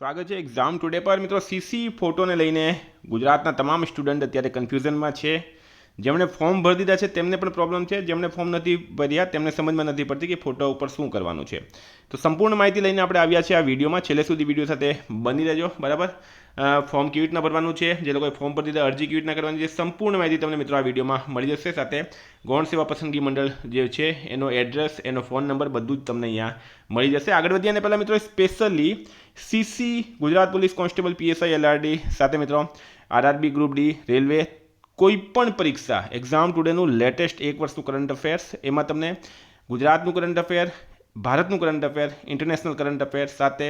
સ્વાગત છે exam today પર મિત્રો સીસી ફોટોને લઈને ગુજરાતના તમામ સ્ટુડન્ટ અત્યારે કન્ફ્યુઝનમાં છે. જેમણે ફોર્મ ભરી દીધા છે તેમને પણ પ્રોબ્લેમ છે, જેમણે ફોર્મ નથી ભર્યા તેમને સમજમાં નથી પડતી કે ફોટો ઉપર શું કરવાનું છે. તો સંપૂર્ણ માહિતી લઈને આપણે આવ્યા છે આ વિડીયોમાં. છેલ્લે સુધી વિડીયો સાથે બની રહેજો, બરાબર. ફોર્મ કેવી રીતના ભરવાનું છે, જે લોકોએ ફોર્મ ભરી દીધા અરજી કેવી રીતના કરવાની છે, સંપૂર્ણ માહિતી તમને મિત્રો આ વિડીયોમાં મળી જશે. સાથે ગૌણ સેવા પસંદગી મંડળ જે છે એનો એડ્રેસ, એનો ફોન નંબર બધું જ તમને અહીંયા મળી જશે. આગળ વધીએ અને પહેલાં મિત્રો specially CC Gujarat police constable PSI LRD સાથે મિત્રો આરઆરબી ગ્રુપ ડી રેલવે કોઈપણ પરીક્ષા એક્ઝામ ટુડેનું લેટેસ્ટ એક વર્ષનું કરંટ અફેર્સ, એમાં તમને ગુજરાતનું કરંટ અફેર, ભારતનું current affair, international current affair સાથે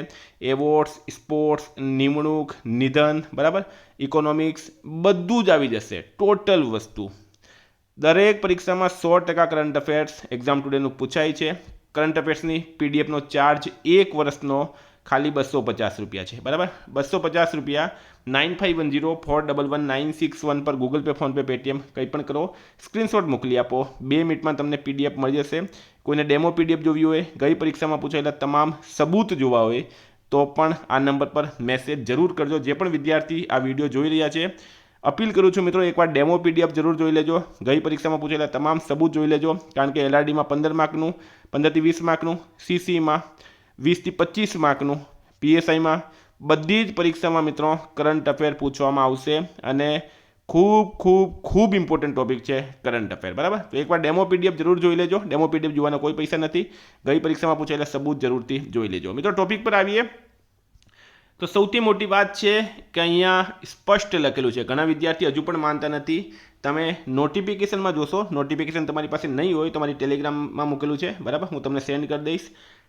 એવોર્ડ્સ, સ્પોર્ટ્સ, નિમણૂક, નિધન, બરાબર, ઇકોનોમિક્સ બધું જ આવી જશે. ટોટલ વસ્તુ દરેક પરીક્ષામાં 100% કરંટ અફેર્સ એક્ઝામ ટુડેનું પૂછાય છે. કરંટ અફેર્સની પીડીએફનો ચાર્જ એક વર્ષનો ખાલી 250 રૂપિયા છે, બરાબર. 250 રૂપિયા 9510411961 પર ગૂગલ પે, ફોનપે, પેટીએમ કંઈ પણ કરો, સ્ક્રીનશોટ મોકલી આપો. 2 મિનિટમાં તમને પીડીએફ મળી જશે. કોઈને ડેમો પીડીએફ જોવી હોય, ગઈ પરીક્ષામાં પૂછાયેલા તમામ સબૂત જોવા હોય તો પણ આ નંબર પર મેસેજ જરૂર કરજો. જે પણ વિદ્યાર્થી આ વિડીયો જોઈ રહ્યા છે, અપીલ કરું છું મિત્રો, એકવાર ડેમો પીડીએફ જરૂર જોઈ લેજો. ગઈ પરીક્ષામાં પૂછેલા તમામ સબૂત જોઈ લેજો, કારણ કે એલઆરડીમાં 15 માર્કનું, 15 થી 20 માર્કનું, સીસીમાં 20 થી 25 માર્કનું, પીએસઆઈમાં બધી જ પરીક્ષામાં મિત્રો કરંટ અફેર પૂછવામાં આવશે અને ખૂબ ખૂબ ખૂબ ઇમ્પોર્ટન્ટ ટોપિક છે કરંટ અફેર, બરાબર. તો એકવાર ડેમો પીડીએફ જરૂર જોઈ લેજો. ડેમો પીડીએફ જોવાના કોઈ પૈસા નથી. ગઈ પરીક્ષામાં પૂછેલા સબૂત જરૂરથી જોઈ લેજો. મિત્રો ટોપિક પર આવીએ તો સૌથી મોટી વાત છે કે અહીંયા સ્પષ્ટ લખેલું છે. ઘણા વિદ્યાર્થી હજુ પણ માનતા નથી. તમે નોટિફિકેશનમાં જોશો, નોટિફિકેશન તમારી પાસે નહીં હોય તો મારી ટેલિગ્રામમાં મૂકેલું છે, બરાબર, હું તમને સેન્ડ કરી દઈશ.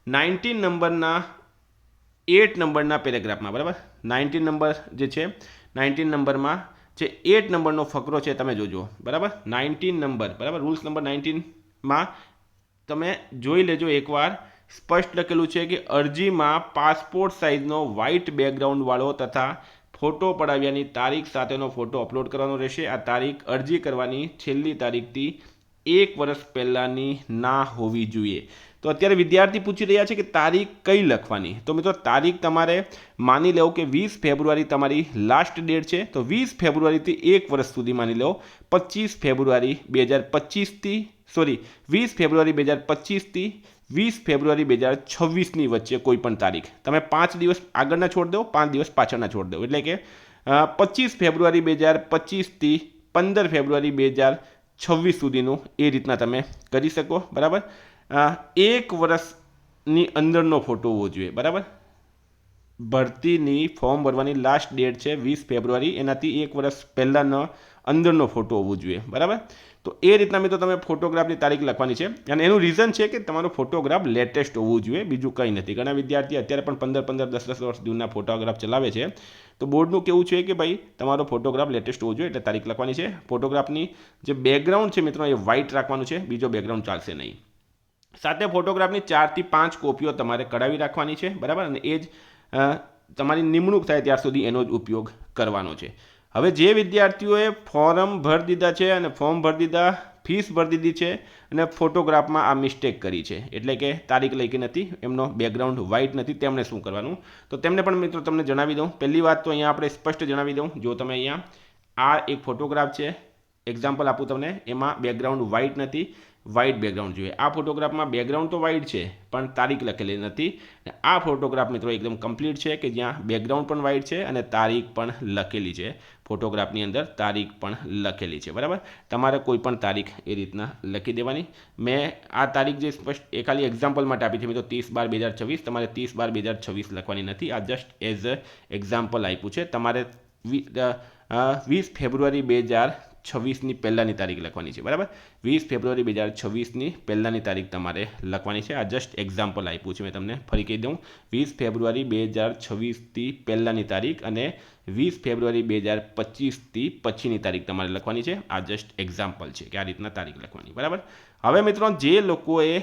19 નંબરના 8 નંબરના પેરેગ્રાફમાં, બરાબર, 19 નંબર જે છે, 19 નંબરમાં જે 8 નંબરનો ફકરો છે તમે જોજો, બરાબર. 19 નંબર, બરાબર, રૂલ્સ નંબર 19માં તમે જોઈ લેજો એકવાર. સ્પષ્ટ લખેલું છે કે અરજીમાં પાસપોર્ટ સાઇઝનો વ્હાઇટ બેકગ્રાઉન્ડવાળો તથા ફોટો પડાવ્યાની તારીખ સાથેનો ફોટો અપલોડ કરવાનો રહેશે. આ તારીખ અરજી કરવાની છેલ્લી તારીખથી 1 વર્ષ પહેલાંની ના હોવી જોઈએ. તો અત્યારે વિદ્યાર્થી પૂછી રહ્યા છે કે તારીખ કઈ લખવાની. તો મિત્રો તારીખ તમારે માની લેવો કે 20 ફેબ્રુઆરી તમારી લાસ્ટ ડેટ છે, તો 20 ફેબ્રુઆરીથી 1 વર્ષ સુધી માની લો. 25 ફેબ્રુઆરી 2025થી 20 ફેબ્રુઆરી 2025થી 20 ફેબ્રુઆરી 2026ની વચ્ચે કોઈ પણ તારીખ તમે 5 દિવસ આગળના છોડ દો, 5 દિવસ પાછળના છોડ દો. એટલે કે 25 ફેબ્રુઆરી 2025થી 15 ફેબ્રુઆરી 2026 સુધીનું એ રીતના તમે કરી શકો, બરાબર. 1 વર્ષની અંદરનો ફોટો હોવો જોઈએ, બરાબર. ભરતીની ફોર્મ ભરવાની લાસ્ટ ડેટ છે 20 ફેબ્રુઆરી, એનાથી 1 વર્ષ પહેલાંનો અંદરનો ફોટો હોવો જોઈએ, બરાબર. તો એ રીતના મિત્રો તમે ફોટોગ્રાફની તારીખ લખવાની છે અને એનું રીઝન છે કે તમારો ફોટોગ્રાફ લેટેસ્ટ હોવું જોઈએ, બીજું કંઈ નથી. ઘણા વિદ્યાર્થી અત્યારે પણ 15-15, 10-10 વર્ષ જૂના ફોટોગ્રાફ ચલાવે છે. તો બોર્ડનું કેવું છે કે ભાઈ તમારો ફોટોગ્રાફ લેટેસ્ટ હોવો જોઈએ, એટલે તારીખ લખવાની છે. ફોટોગ્રાફની જે બેકગ્રાઉન્ડ છે મિત્રો એ વ્હાઇટ રાખવાનું છે, બીજો બેકગ્રાઉન્ડ ચાલશે નહીં. સાથે ફોટોગ્રાફની 4 થી 5 કોપીઓ તમારે કઢાવી રાખવાની છે, બરાબર, અને એ જ તમારી નિમણૂક થાય ત્યાર સુધી એનો જ ઉપયોગ કરવાનો છે. હવે જે વિદ્યાર્થીઓએ ફોર્મ ભરી દીધા છે અને ફોર્મ ભરી દીધા, ફીસ ભરી દીધી છે અને ફોટોગ્રાફમાં આ મિસ્ટેક કરી છે, એટલે કે તારીખ લખી નથી, એમનો બેકગ્રાઉન્ડ વ્હાઇટ નથી, તેમણે શું કરવાનું? તો તેમને પણ મિત્રો તમને જણાવી દઉં. પહેલી વાત તો અહીંયા આપણે સ્પષ્ટ જણાવી દઉં. જો તમે અહીંયા આ એક ફોટોગ્રાફ છે, એક્ઝામ્પલ આપું તમને, એમાં બેકગ્રાઉન્ડ વ્હાઇટ નથી, વ્હાઇટ બેકગ્રાઉન્ડ જોઈએ. આ ફોટોગ્રાફમાં બેકગ્રાઉન્ડ તો વ્હાઇટ છે પણ તારીખ લખેલી નથી. આ ફોટોગ્રાફ મિત્રો એકદમ કમ્પ્લીટ છે કે જ્યાં બેકગ્રાઉન્ડ પણ વ્હાઇટ છે અને તારીખ પણ લખેલી છે. ફોટોગ્રાફની અંદર તારીખ પણ લખેલી છે, બરાબર. તમારે કોઈ પણ તારીખ એ રીતના લખી દેવાની. મેં આ તારીખ જે સ્પષ્ટ એ ખાલી એક્ઝામ્પલ માટે આપી છે મિત્રો, 30/12/2026. તમારે 30/12/2026 લખવાની નથી, આ જસ્ટ એઝ અ એક્ઝામ્પલ આપ્યું છે. તમારે 20 ફેબ્રુઆરી 2026ની પહેલાંની તારીખ લખવાની છે, બરાબર. 20 ફેબ્રુઆરી 2026ની પહેલાંની તારીખ તમારે લખવાની છે. આ જસ્ટ એક્ઝામ્પલ આપ્યું છે મેં તમને, ફરી કહી દઉં. 20 ફેબ્રુઆરી 2026થી પહેલાંની તારીખ અને 20 ફેબ્રુઆરી 2025થી પછીની તારીખ તમારે લખવાની છે. આ જસ્ટ એક્ઝામ્પલ છે કે આ રીતના તારીખ લખવાની, બરાબર. હવે મિત્રો જે લોકોએ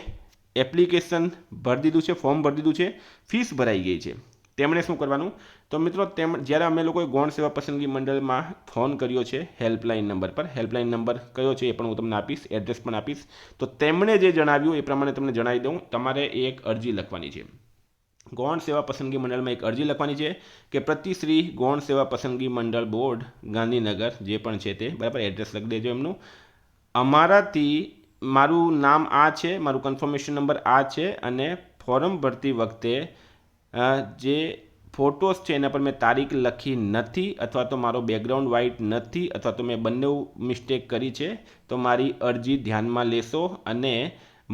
એપ્લિકેશન ભરી દીધું છે, ફોર્મ ભરી દીધું છે, ફીસ ભરાઈ ગઈ છે, તેમણે શું કરવાનું? તો મિત્રો જ્યારે અમે લોકોએ ગૌણ સેવા પસંદગી મંડળમાં ફોન કર્યો છે હેલ્પલાઇન નંબર પર, હેલ્પલાઇન નંબર કયો છે એ પણ હું તમને આપીશ, એડ્રેસ પણ આપીશ. તો તેમણે જે જણાવ્યું એ પ્રમાણે તમને જણાવી દઉં. તમારે એક અરજી લખવાની છે. ગૌણ સેવા પસંદગી મંડળમાં એક અરજી લખવાની છે કે પ્રતિશ્રી ગૌણ સેવા પસંદગી મંડળ બોર્ડ ગાંધીનગર જે પણ છે તે બરાબર એડ્રેસ લખી દેજો એમનું. અમારાથી મારું નામ આ છે, મારું કન્ફર્મેશન નંબર આ છે અને ફોર્મ ભરતી વખતે જે ફોટોસ છે એના પર મેં તારીખ લખી નથી અથવા તો મારો બેકગ્રાઉન્ડ વ્હાઇટ નથી અથવા તો મેં બંને મિસ્ટેક કરી છે, તો મારી અરજી ધ્યાનમાં લેશો અને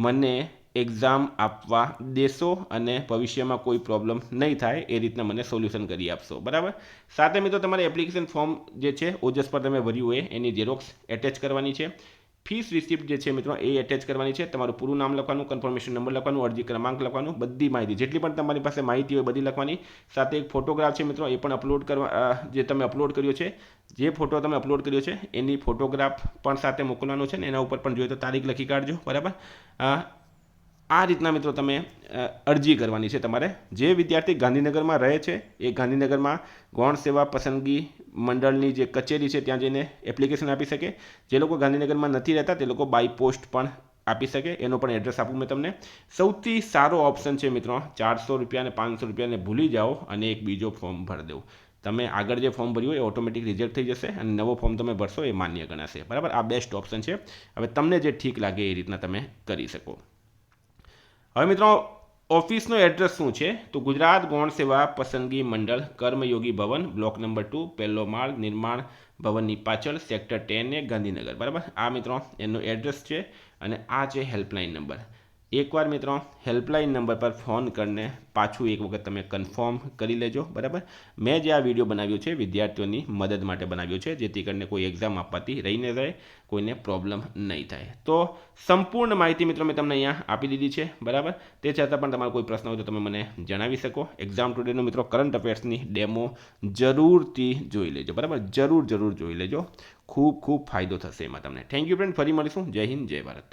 મને એક્ઝામ આપવા દેશો અને ભવિષ્યમાં કોઈ પ્રોબ્લેમ નહીં થાય એ રીતના મને સોલ્યુશન કરી આપશો. બરાબર. સાથે મિત્રો તમારે એપ્લિકેશન ફોર્મ જે છે ઓજસ પર તમે ભર્યું હોય એની ઝેરોક્સ એટેચ કરવાની છે. ફીસ રિસિપ્ટ જે છે મિત્રો એ એટેચ કરવાની છે. તમારું પૂરું નામ લખવાનું, કન્ફર્મેશન નંબર લખવાનું, અરજી ક્રમાંક લખવાનું, બધી માહિતી જેટલી પણ તમારી પાસે માહિતી હોય બધી લખવાની. સાથે એક ફોટોગ્રાફ છે મિત્રો એ પણ અપલોડ કરવા, જે તમે અપલોડ કર્યો છે, જે ફોટો તમે અપલોડ કર્યો છે એની ફોટોગ્રાફ પણ સાથે મોકલવાનો છે ને એના ઉપર પણ જોઈએ તો તારીખ લખી કાઢજો. બરાબર. આ રીતના મિત્રો તમે અરજી કરવાની છે તમારે. જે વિદ્યાર્થી ગાંધીનગરમાં રહે છે એ ગાંધીનગરમાં ગૌણ સેવા પસંદગી મંડળની જે કચેરી છે ત્યાં જઈને એપ્લિકેશન આપી શકે. જે લોકો ગાંધીનગરમાં નથી રહેતા તે લોકો બાય પોસ્ટ પણ આપી શકે. એનો પણ એડ્રેસ આપું મેં તમને. સૌથી સારો ઓપ્શન છે મિત્રો 400 રૂપિયા અને 500 રૂપિયાને ભૂલી જાઓ અને એક બીજો ફોર્મ ભરી દેવું. તમે આગળ જે ફોર્મ ભર્યું એ ઓટોમેટિક રિજેક્ટ થઈ જશે અને નવો ફોર્મ તમે ભરશો એ માન્ય ગણાશે. બરાબર. આ બેસ્ટ ઓપ્શન છે. હવે તમને જે ઠીક લાગે એ રીતના તમે કરી શકો. હવે મિત્રો ઓફિસનો એડ્રેસ શું છે તો ગુજરાત ગૌણ સેવા પસંદગી મંડળ કર્મયોગી ભવન બ્લોક નંબર 2 પહેલો માળ નિર્માણ ભવનની પાછળ સેક્ટર 10A ગાંધીનગર. બરાબર. આ મિત્રો એનો એડ્રેસ છે અને આ છે હેલ્પલાઇન નંબર. એકવાર મિત્રો હેલ્પલાઇન નંબર પર ફોન કરીને પાછું એક વખત તમે કન્ફર્મ કરી લેજો. બરાબર. મેં જે આ વિડીયો બનાવ્યો છે વિદ્યાર્થીઓની મદદ માટે બનાવ્યો છે જેથી કરીને કોઈ એક્ઝામ આપવાથી રહીને રહે, કોઈને પ્રોબ્લેમ નહીં થાય. તો સંપૂર્ણ માહિતી મિત્રો મેં તમને અહીંયા આપી દીધી છે. બરાબર. તે છતાં પણ તમારો કોઈ પ્રશ્ન હોય તો તમે મને જણાવી શકો. એક્ઝામ ટુડેનો મિત્રો કરંટ અફેર્સની ડેમો જરૂરથી જોઈ લેજો. બરાબર. જરૂર જોઈ લેજો. ખૂબ ફાયદો થશે એમાં તમને. Thank you friend. ફરી મળીશું. જય હિન્દ, જય ભારત.